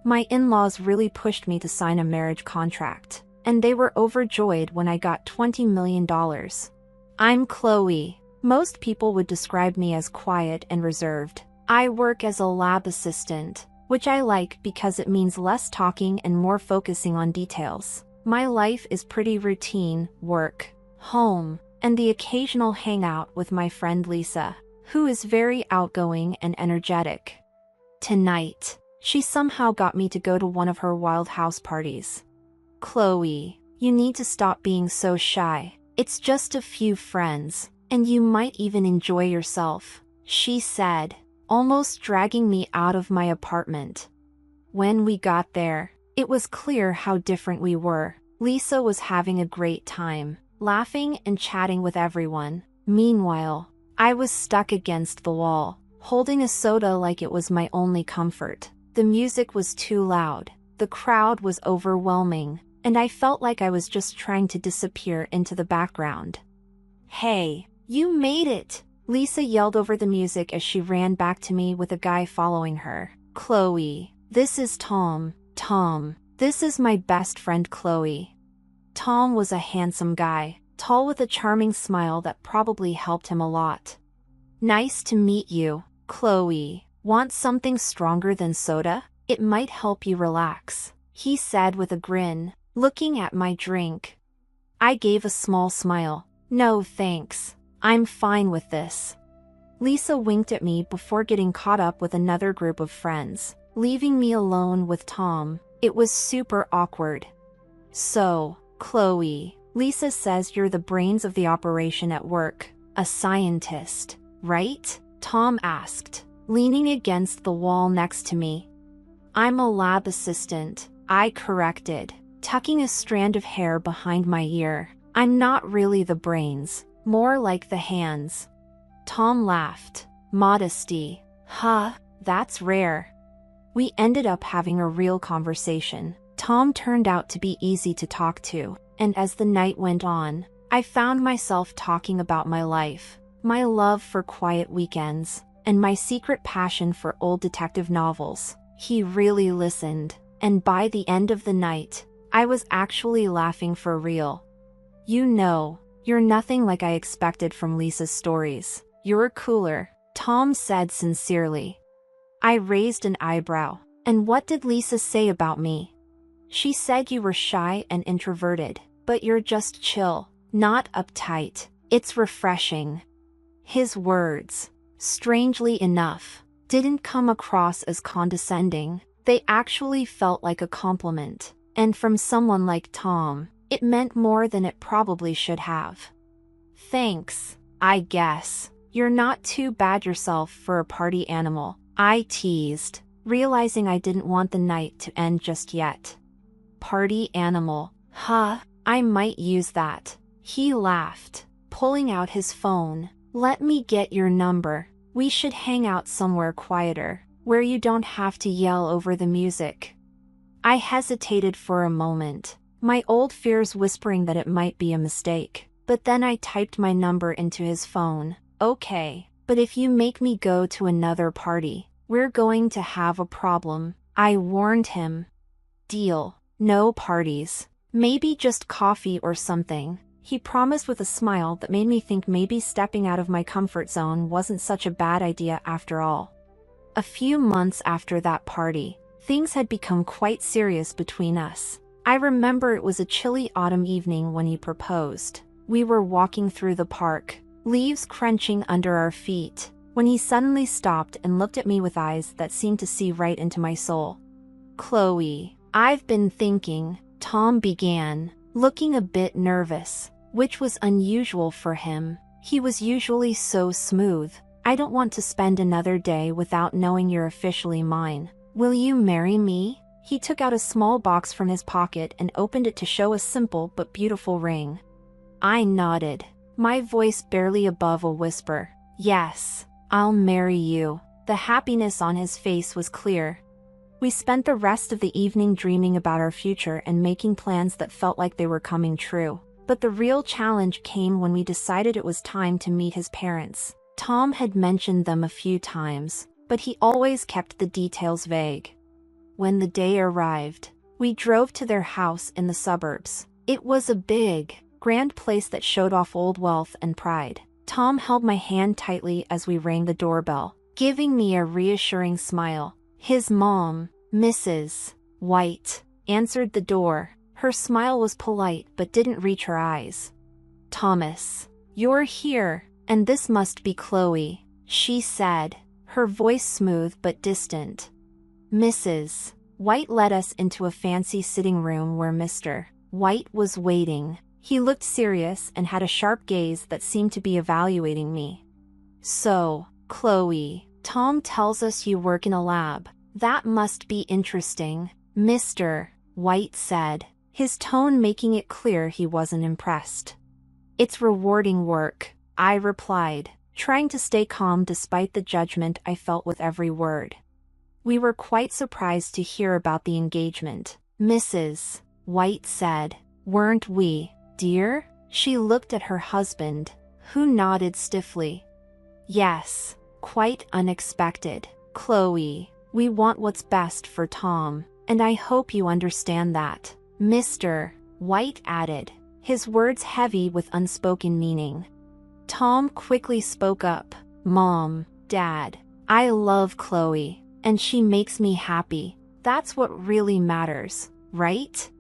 My in-laws really pushed me to sign a marriage contract, and they were overjoyed when I got $20 million. I'm Chloe. Most people would describe me as quiet and reserved. I work as a lab assistant, which I like because it means less talking and more focusing on details. My life is pretty routine: work, home, and the occasional hangout with my friend Lisa, who is very outgoing and energetic. Tonight, she somehow got me to go to one of her wild house parties. Chloe, you need to stop being so shy. It's just a few friends, and you might even enjoy yourself, she said, almost dragging me out of my apartment. When we got there, it was clear how different we were. Lisa was having a great time, laughing and chatting with everyone. Meanwhile, I was stuck against the wall, holding a soda like it was my only comfort. The music was too loud, the crowd was overwhelming, and I felt like I was just trying to disappear into the background. Hey, you made it! Lisa yelled over the music as she ran back to me with a guy following her. Chloe, this is Tom. Tom, this is my best friend Chloe. Tom was a handsome guy, tall with a charming smile that probably helped him a lot. Nice to meet you, Chloe. Want something stronger than soda? It might help you relax, he said with a grin, looking at my drink. I gave a small smile. No thanks, I'm fine with this. Lisa winked at me before getting caught up with another group of friends, leaving me alone with Tom. It was super awkward. So, Chloe, Lisa says you're the brains of the operation at work, a scientist, right? Tom asked, leaning against the wall next to me. I'm a lab assistant, I corrected, tucking a strand of hair behind my ear. I'm not really the brains, more like the hands. Tom laughed. Modesty. Huh, that's rare. We ended up having a real conversation. Tom turned out to be easy to talk to, and as the night went on, I found myself talking about my life, my love for quiet weekends, and my secret passion for old detective novels. He really listened, and by the end of the night, I was actually laughing for real. You know, you're nothing like I expected from Lisa's stories. You're cooler, Tom said sincerely. I raised an eyebrow. And what did Lisa say about me? She said you were shy and introverted, but you're just chill, not uptight. It's refreshing. His words, strangely enough, didn't come across as condescending. They actually felt like a compliment. And from someone like Tom, it meant more than it probably should have. Thanks, I guess. You're not too bad yourself for a party animal, I teased, realizing I didn't want the night to end just yet. Party animal, huh? I might use that. He laughed, pulling out his phone. Let me get your number. We should hang out somewhere quieter, where you don't have to yell over the music. I hesitated for a moment, my old fears whispering that it might be a mistake, but then I typed my number into his phone. Okay, but if you make me go to another party, we're going to have a problem, I warned him. Deal. No parties. Maybe just coffee or something, he promised with a smile that made me think maybe stepping out of my comfort zone wasn't such a bad idea after all. A few months after that party, things had become quite serious between us. I remember it was a chilly autumn evening when he proposed. We were walking through the park, leaves crunching under our feet, when he suddenly stopped and looked at me with eyes that seemed to see right into my soul. Chloe, I've been thinking, Tom began, looking a bit nervous, which was unusual for him. He was usually so smooth. I don't want to spend another day without knowing you're officially mine. Will you marry me? He took out a small box from his pocket and opened it to show a simple but beautiful ring. I nodded, my voice barely above a whisper. Yes, I'll marry you. The happiness on his face was clear. We spent the rest of the evening dreaming about our future and making plans that felt like they were coming true. But the real challenge came when we decided it was time to meet his parents. Tom had mentioned them a few times, but he always kept the details vague. When the day arrived, we drove to their house in the suburbs. It was a big, grand place that showed off old wealth and pride. Tom held my hand tightly as we rang the doorbell, giving me a reassuring smile. His mom, Mrs. White, answered the door. Her smile was polite but didn't reach her eyes. "Thomas, you're here, and this must be Chloe," she said, her voice smooth but distant. Mrs. White led us into a fancy sitting room where Mr. White was waiting. He looked serious and had a sharp gaze that seemed to be evaluating me. "So, Chloe, Tom tells us you work in a lab. That must be interesting," Mr. White said, his tone making it clear he wasn't impressed. "It's rewarding work," I replied, trying to stay calm despite the judgment I felt with every word. "We were quite surprised to hear about the engagement," Mrs. White said. "Weren't we, dear?" She looked at her husband, who nodded stiffly. "Yes, quite unexpected, Chloe. We want what's best for Tom, and I hope you understand that," Mr. White added, his words heavy with unspoken meaning. Tom quickly spoke up. "Mom, Dad, I love Chloe, and she makes me happy. That's what really matters, right?"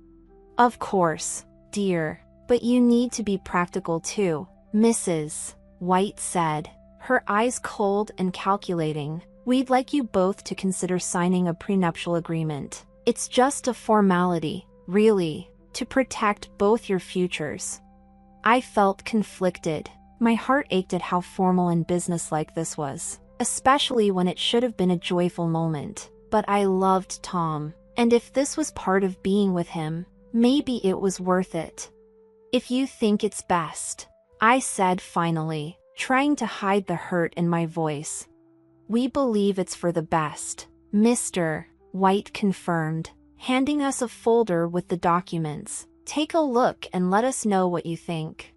"Of course, dear, but you need to be practical too," Mrs. White said, her eyes cold and calculating. "We'd like you both to consider signing a prenuptial agreement. It's just a formality, really, to protect both your futures." I felt conflicted. My heart ached at how formal and businesslike this was, especially when it should have been a joyful moment. But I loved Tom, and if this was part of being with him, maybe it was worth it. "If you think it's best," I said finally, trying to hide the hurt in my voice. "We believe it's for the best," Mr. White confirmed, handing us a folder with the documents. "Take a look and let us know what you think."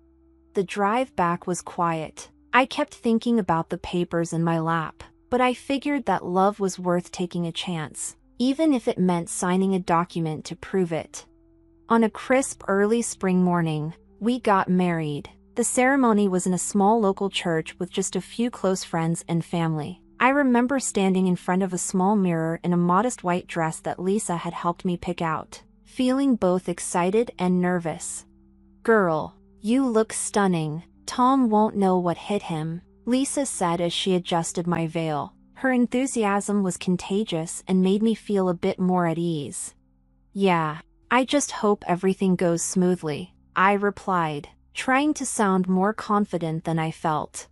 The drive back was quiet. I kept thinking about the papers in my lap, but I figured that love was worth taking a chance, even if it meant signing a document to prove it. On a crisp early spring morning, we got married. The ceremony was in a small local church with just a few close friends and family. I remember standing in front of a small mirror in a modest white dress that Lisa had helped me pick out, feeling both excited and nervous. "Girl, you look stunning. Tom won't know what hit him," Lisa said as she adjusted my veil. Her enthusiasm was contagious and made me feel a bit more at ease. "Yeah, I just hope everything goes smoothly," I replied, trying to sound more confident than I felt.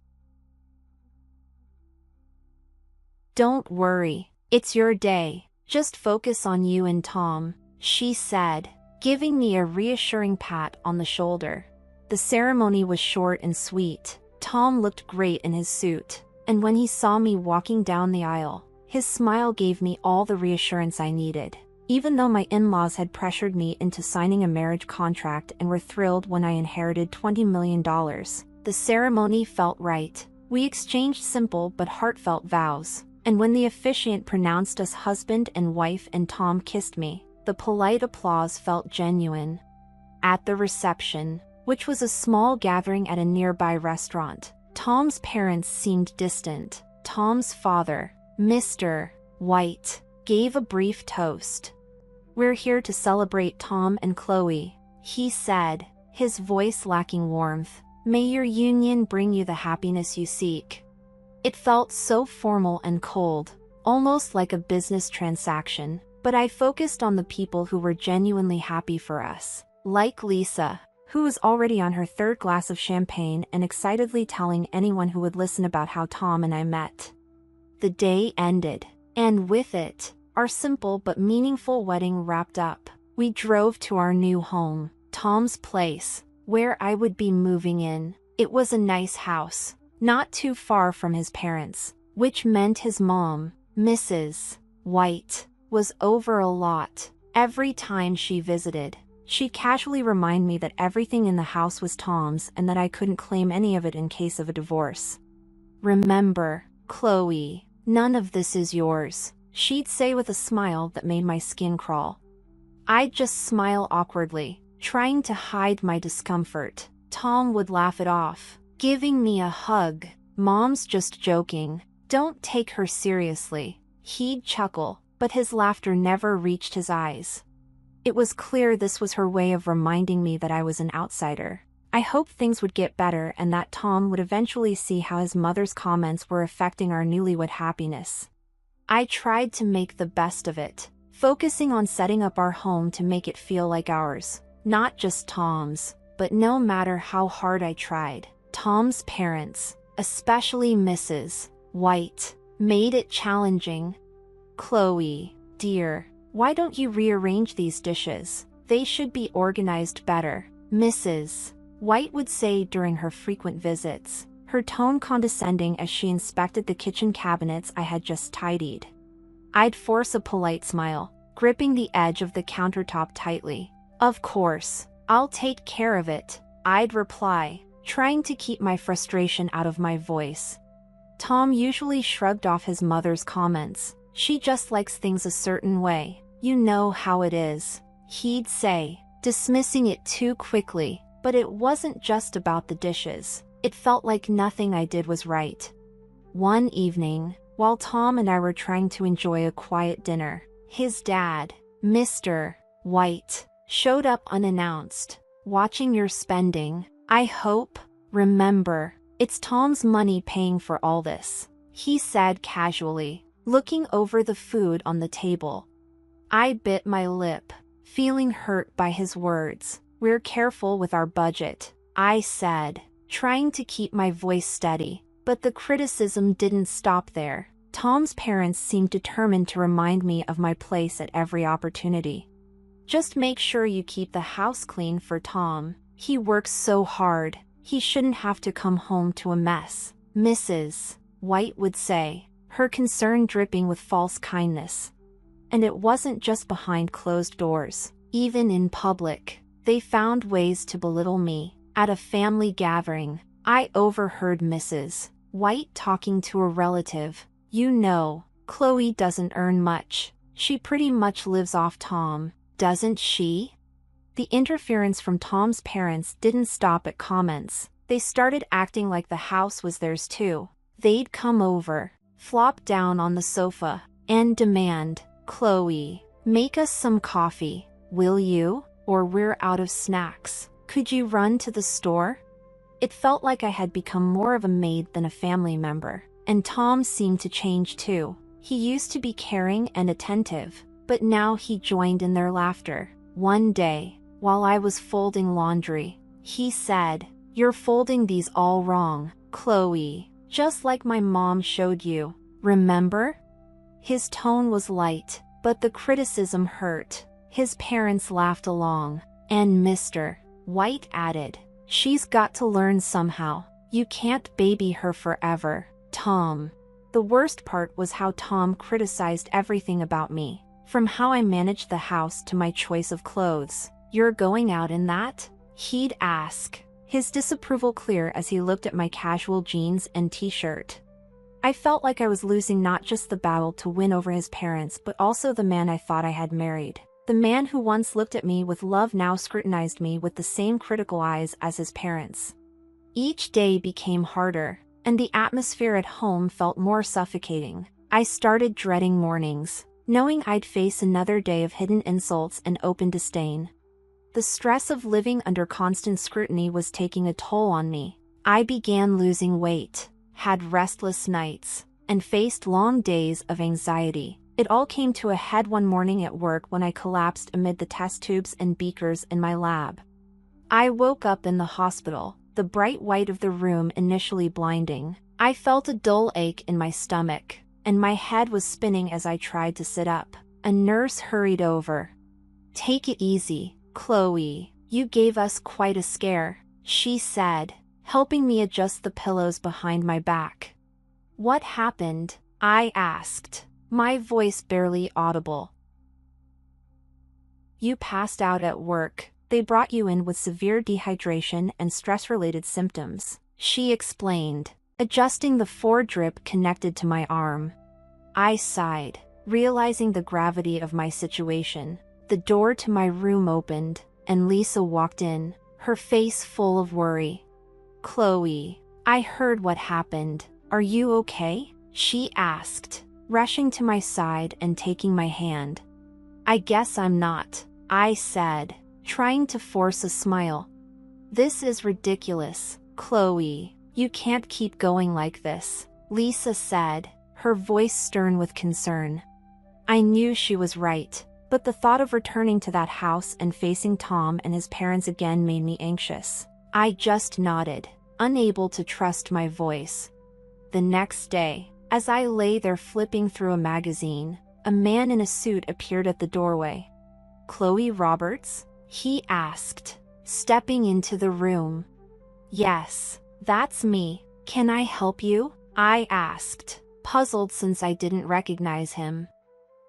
"Don't worry, it's your day. Just focus on you and Tom," she said, giving me a reassuring pat on the shoulder. The ceremony was short and sweet. Tom looked great in his suit, and when he saw me walking down the aisle, his smile gave me all the reassurance I needed. Even though my in-laws had pressured me into signing a marriage contract and were thrilled when I inherited $20 million, the ceremony felt right. We exchanged simple but heartfelt vows, and when the officiant pronounced us husband and wife and Tom kissed me, the polite applause felt genuine. At the reception, which was a small gathering at a nearby restaurant, Tom's parents seemed distant. Tom's father, Mr. White, gave a brief toast. "We're here to celebrate Tom and Chloe," he said, his voice lacking warmth. "May your union bring you the happiness you seek." It felt so formal and cold, almost like a business transaction, but I focused on the people who were genuinely happy for us, like Lisa, who was already on her third glass of champagne and excitedly telling anyone who would listen about how Tom and I met. The day ended, and with it, our simple but meaningful wedding wrapped up. We drove to our new home, Tom's place, where I would be moving in. It was a nice house, not too far from his parents, which meant his mom, Mrs. White, was over a lot. Every time she visited, she'd casually remind me that everything in the house was Tom's and that I couldn't claim any of it in case of a divorce. "Remember, Chloe, none of this is yours," she'd say with a smile that made my skin crawl. I'd just smile awkwardly, trying to hide my discomfort. Tom would laugh it off, giving me a hug. "Mom's just joking. Don't take her seriously." He'd chuckle, but his laughter never reached his eyes. It was clear this was her way of reminding me that I was an outsider. I hoped things would get better and that Tom would eventually see how his mother's comments were affecting our newlywed happiness. I tried to make the best of it, focusing on setting up our home to make it feel like ours, not just Tom's. But no matter how hard I tried, Tom's parents, especially Mrs. White, made it challenging. "Chloe, dear, why don't you rearrange these dishes? They should be organized better," Mrs. White would say during her frequent visits, her tone condescending as she inspected the kitchen cabinets I had just tidied. I'd force a polite smile, gripping the edge of the countertop tightly. "Of course, I'll take care of it," I'd reply, trying to keep my frustration out of my voice. Tom usually shrugged off his mother's comments. "She just likes things a certain way. You know how it is," he'd say, dismissing it too quickly. But it wasn't just about the dishes. It felt like nothing I did was right. One evening, while Tom and I were trying to enjoy a quiet dinner, his dad, Mr. White, showed up unannounced. "Watching your spending, I hope. Remember, it's Tom's money paying for all this," he said casually, looking over the food on the table. I bit my lip, feeling hurt by his words. "We're careful with our budget," I said, trying to keep my voice steady. But the criticism didn't stop there. Tom's parents seemed determined to remind me of my place at every opportunity. "Just make sure you keep the house clean for Tom. He works so hard. He shouldn't have to come home to a mess," Mrs. White would say, her concern dripping with false kindness. And it wasn't just behind closed doors. Even in public, they found ways to belittle me. At a family gathering, I overheard Mrs. White talking to a relative. "You know, Chloe doesn't earn much. She pretty much lives off Tom, doesn't she?" The interference from Tom's parents didn't stop at comments. They started acting like the house was theirs too. They'd come over, flop down on the sofa, and demand, "Chloe, make us some coffee, will you? Or we're out of snacks. Could you run to the store?" It felt like I had become more of a maid than a family member. And Tom seemed to change too. He used to be caring and attentive, but now he joined in their laughter. One day, while I was folding laundry, he said, "You're folding these all wrong, Chloe, just like my mom showed you. Remember?" His tone was light, but the criticism hurt. His parents laughed along, and Mr. White added, "She's got to learn somehow. You can't baby her forever, Tom." The worst part was how Tom criticized everything about me, from how I managed the house to my choice of clothes. "You're going out in that?" he'd ask, his disapproval clear as he looked at my casual jeans and t-shirt. I felt like I was losing not just the battle to win over his parents but also the man I thought I had married. The man who once looked at me with love now scrutinized me with the same critical eyes as his parents. Each day became harder, and the atmosphere at home felt more suffocating. I started dreading mornings, knowing I'd face another day of hidden insults and open disdain. The stress of living under constant scrutiny was taking a toll on me. I began losing weight, had restless nights, and faced long days of anxiety. It all came to a head one morning at work when I collapsed amid the test tubes and beakers in my lab. I woke up in the hospital, the bright white of the room initially blinding. I felt a dull ache in my stomach, and my head was spinning as I tried to sit up. A nurse hurried over. "Take it easy, Chloe. You gave us quite a scare," she said, helping me adjust the pillows behind my back. "What happened?" I asked, my voice barely audible. "You passed out at work. They brought you in with severe dehydration and stress-related symptoms," she explained, adjusting the foredrip connected to my arm. I sighed. Realizing the gravity of my situation, the door to my room opened, and Lisa walked in, her face full of worry. "Chloe, I heard what happened. Are you okay?" she asked, rushing to my side and taking my hand. "I guess I'm not," I said, trying to force a smile. "This is ridiculous, Chloe. You can't keep going like this," Lisa said, her voice stern with concern. I knew she was right, but the thought of returning to that house and facing Tom and his parents again made me anxious. I just nodded, unable to trust my voice. The next day, as I lay there flipping through a magazine, a man in a suit appeared at the doorway. "Chloe Roberts?" he asked, stepping into the room. "Yes, that's me. Can I help you?" I asked, puzzled since I didn't recognize him.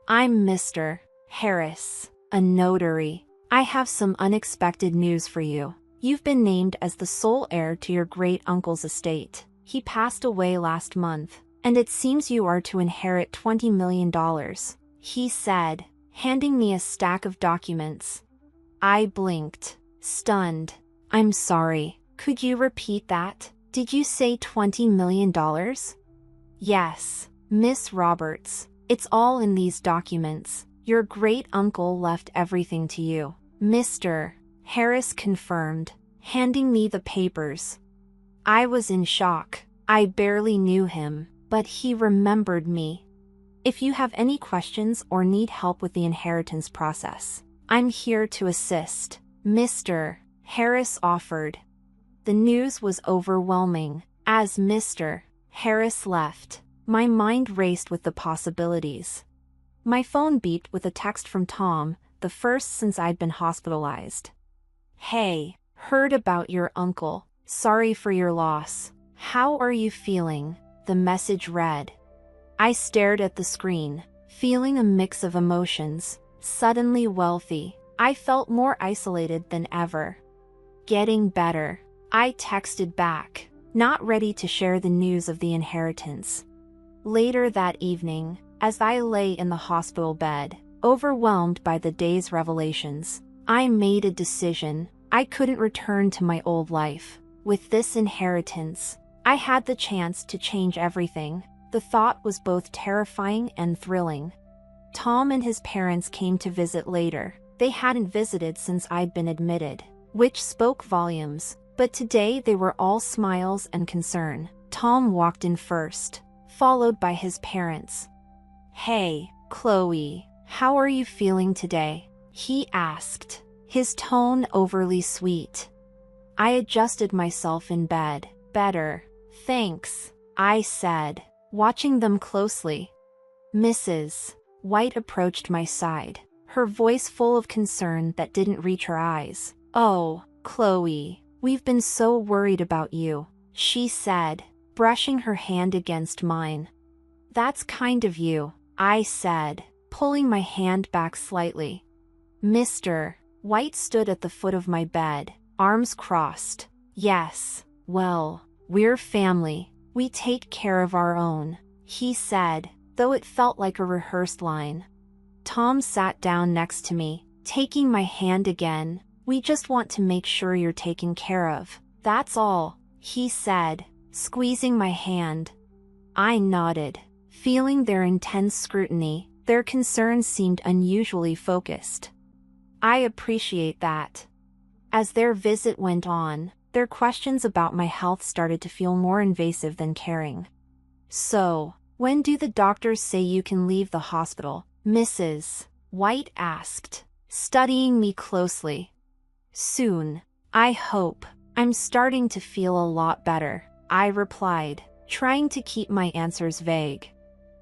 "I'm Mr. Harris, a notary. I have some unexpected news for you. You've been named as the sole heir to your great-uncle's estate. He passed away last month, and it seems you are to inherit $20 million, he said, handing me a stack of documents. I blinked, stunned. "I'm sorry, could you repeat that? Did you say $20 million? "Yes, Miss Roberts. It's all in these documents. Your great-uncle left everything to you," Mr. Harris confirmed, handing me the papers. I was in shock. I barely knew him, but he remembered me. "If you have any questions or need help with the inheritance process, I'm here to assist," Mr. Harris offered. The news was overwhelming. As Mr. Harris left, my mind raced with the possibilities. My phone beeped with a text from Tom, the first since I'd been hospitalized. "Hey, heard about your uncle. Sorry for your loss. How are you feeling?" the message read. I stared at the screen, feeling a mix of emotions. Suddenly wealthy, I felt more isolated than ever. "Getting better," I texted back, not ready to share the news of the inheritance. Later that evening, as I lay in the hospital bed, overwhelmed by the day's revelations, I made a decision. I couldn't return to my old life. With this inheritance, I had the chance to change everything. The thought was both terrifying and thrilling. Tom and his parents came to visit later. They hadn't visited since I'd been admitted, which spoke volumes, but today they were all smiles and concern. Tom walked in first, followed by his parents. "Hey, Chloe, how are you feeling today?" he asked, his tone overly sweet. I adjusted myself in bed. "Better, thanks," I said, watching them closely. Mrs. White approached my side, her voice full of concern that didn't reach her eyes. "Oh, Chloe, we've been so worried about you," she said, brushing her hand against mine. "That's kind of you," I said, pulling my hand back slightly. Mr. White stood at the foot of my bed, arms crossed. "Yes, well, we're family. We take care of our own," he said, though it felt like a rehearsed line. Tom sat down next to me, taking my hand again. "We just want to make sure you're taken care of. That's all," he said, squeezing my hand. I nodded, feeling their intense scrutiny. Their concerns seemed unusually focused. "I appreciate that." As their visit went on, their questions about my health started to feel more invasive than caring. "So, when do the doctors say you can leave the hospital?" Mrs. White asked, studying me closely. "Soon, I hope. I'm starting to feel a lot better," I replied, trying to keep my answers vague.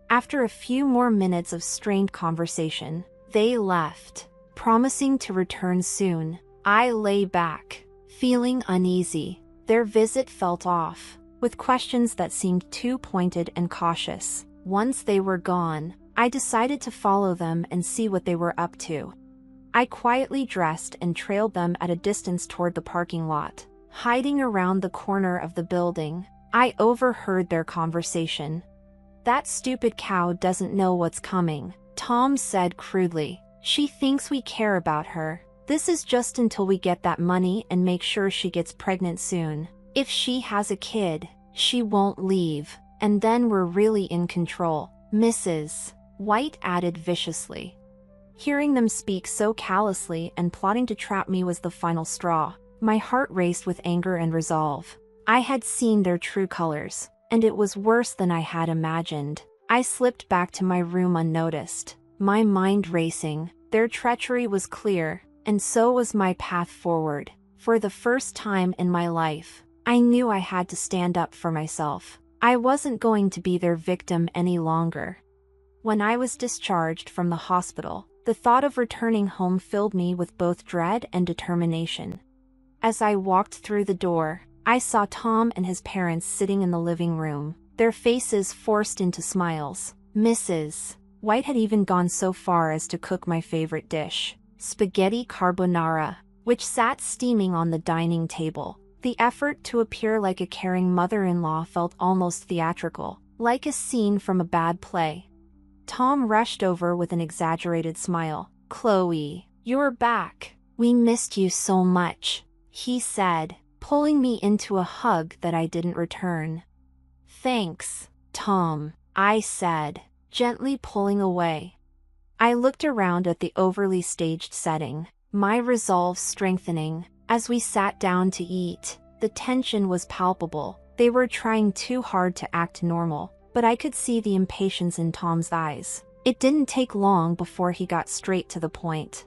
After a few more minutes of strained conversation, they left, promising to return soon. I lay back, feeling uneasy. Their visit felt off, with questions that seemed too pointed and cautious. Once they were gone, I decided to follow them and see what they were up to. I quietly dressed and trailed them at a distance toward the parking lot. Hiding around the corner of the building, I overheard their conversation. That stupid cow doesn't know what's coming, Tom said crudely. She thinks we care about her. This is just until we get that money and make sure she gets pregnant soon. If she has a kid, she won't leave, and then we're really in control. Mrs. White added viciously. Hearing them speak so callously and plotting to trap me was the final straw. My heart raced with anger and resolve. I had seen their true colors, and it was worse than I had imagined. I slipped back to my room unnoticed, my mind racing. Their treachery was clear, and so was my path forward. For the first time in my life, I knew I had to stand up for myself. I wasn't going to be their victim any longer. When I was discharged from the hospital, the thought of returning home filled me with both dread and determination. As I walked through the door, I saw Tom and his parents sitting in the living room, their faces forced into smiles. Mrs. White had even gone so far as to cook my favorite dish, spaghetti carbonara, which sat steaming on the dining table. The effort to appear like a caring mother-in-law felt almost theatrical, like a scene from a bad play. Tom rushed over with an exaggerated smile. "Chloe, you're back. We missed you so much," he said, pulling me into a hug that I didn't return. "Thanks, Tom," I said, gently pulling away. I looked around at the overly staged setting, my resolve strengthening. As we sat down to eat, the tension was palpable. They were trying too hard to act normal, but I could see the impatience in Tom's eyes. It didn't take long before he got straight to the point.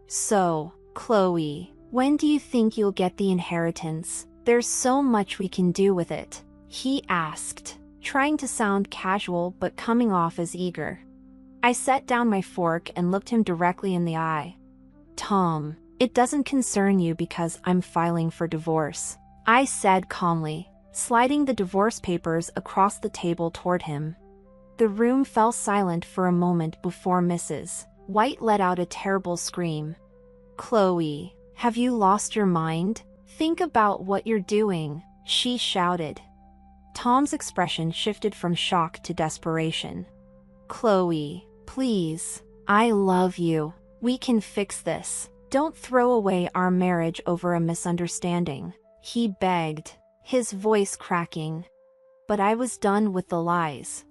"So, Chloe, when do you think you'll get the inheritance? There's so much we can do with it," he asked, trying to sound casual but coming off as eager. I set down my fork and looked him directly in the eye. "Tom, it doesn't concern you because I'm filing for divorce," I said calmly, sliding the divorce papers across the table toward him. The room fell silent for a moment before Mrs. White let out a terrible scream. "Chloe, have you lost your mind? Think about what you're doing," she shouted. Tom's expression shifted from shock to desperation. "Chloe, please, I love you. We can fix this. Don't throw away our marriage over a misunderstanding," he begged, his voice cracking. But I was done with the lies.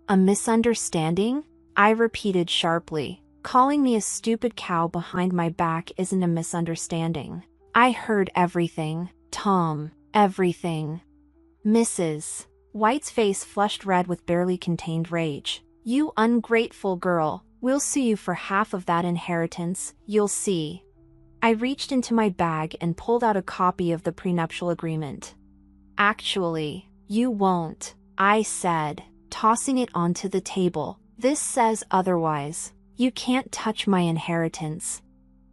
"A misunderstanding?" I repeated sharply. "Calling me a stupid cow behind my back isn't a misunderstanding. I heard everything, Tom, everything." Mrs. White's face flushed red with barely contained rage. "You ungrateful girl. We'll sue you for half of that inheritance, you'll see." I reached into my bag and pulled out a copy of the prenuptial agreement. "Actually, you won't," I said, tossing it onto the table. "This says otherwise. You can't touch my inheritance."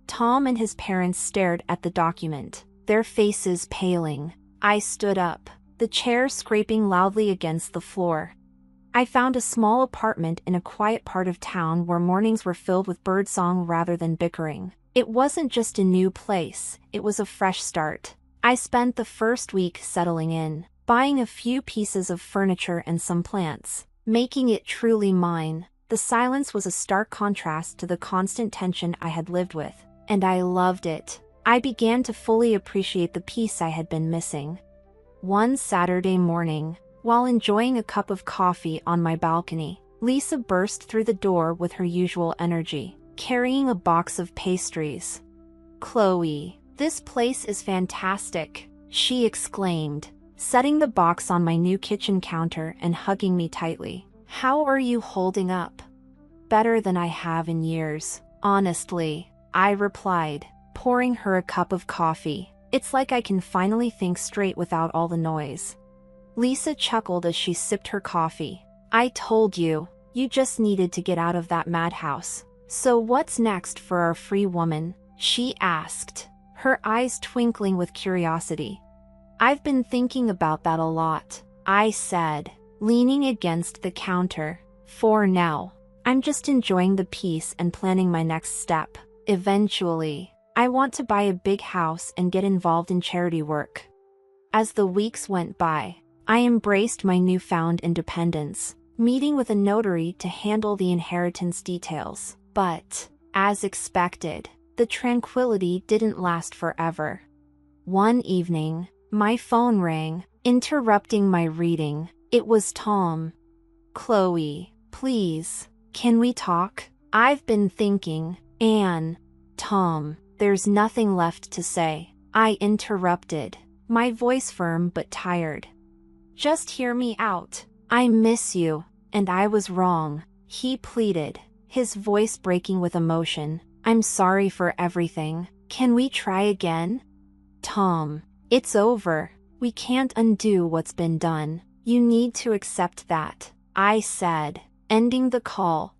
Tom and his parents stared at the document, their faces paling. I stood up, the chair scraping loudly against the floor. I found a small apartment in a quiet part of town where mornings were filled with birdsong rather than bickering. It wasn't just a new place, it was a fresh start. I spent the first week settling in, buying a few pieces of furniture and some plants, making it truly mine. The silence was a stark contrast to the constant tension I had lived with, and I loved it. I began to fully appreciate the peace I had been missing. One Saturday morning, while enjoying a cup of coffee on my balcony, Lisa burst through the door with her usual energy, carrying a box of pastries. "Chloe, this place is fantastic," she exclaimed, setting the box on my new kitchen counter and hugging me tightly. "How are you holding up?" "Better than I have in years, honestly," I replied, pouring her a cup of coffee. "It's like I can finally think straight without all the noise." Lisa chuckled as she sipped her coffee. "I told you, you just needed to get out of that madhouse. So what's next for our free woman?" she asked, her eyes twinkling with curiosity. "I've been thinking about that a lot," I said, leaning against the counter. "For now, I'm just enjoying the peace and planning my next step. Eventually, I want to buy a big house and get involved in charity work." As the weeks went by, I embraced my newfound independence, meeting with a notary to handle the inheritance details. But, as expected, the tranquility didn't last forever. One evening, my phone rang, interrupting my reading. It was Tom. "Chloe, please, can we talk? I've been thinking." "Anne." "Tom, there's nothing left to say," I interrupted, my voice firm but tired. "Just hear me out. I miss you, and I was wrong," he pleaded, his voice breaking with emotion. "I'm sorry for everything. Can we try again?" "Tom, it's over. We can't undo what's been done. You need to accept that," I said, ending the call.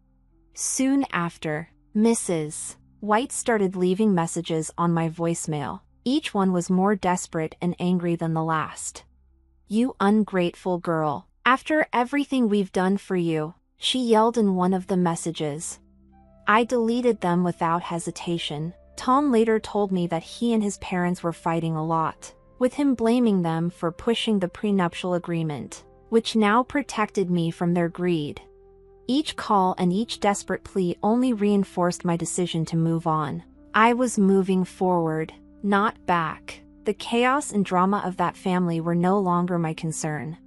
Soon after, Mrs. White started leaving messages on my voicemail. Each one was more desperate and angry than the last. "You ungrateful girl. After everything we've done for you," she yelled in one of the messages. I deleted them without hesitation. Tom later told me that he and his parents were fighting a lot, with him blaming them for pushing the prenuptial agreement, which now protected me from their greed. Each call and each desperate plea only reinforced my decision to move on. I was moving forward, not back. The chaos and drama of that family were no longer my concern.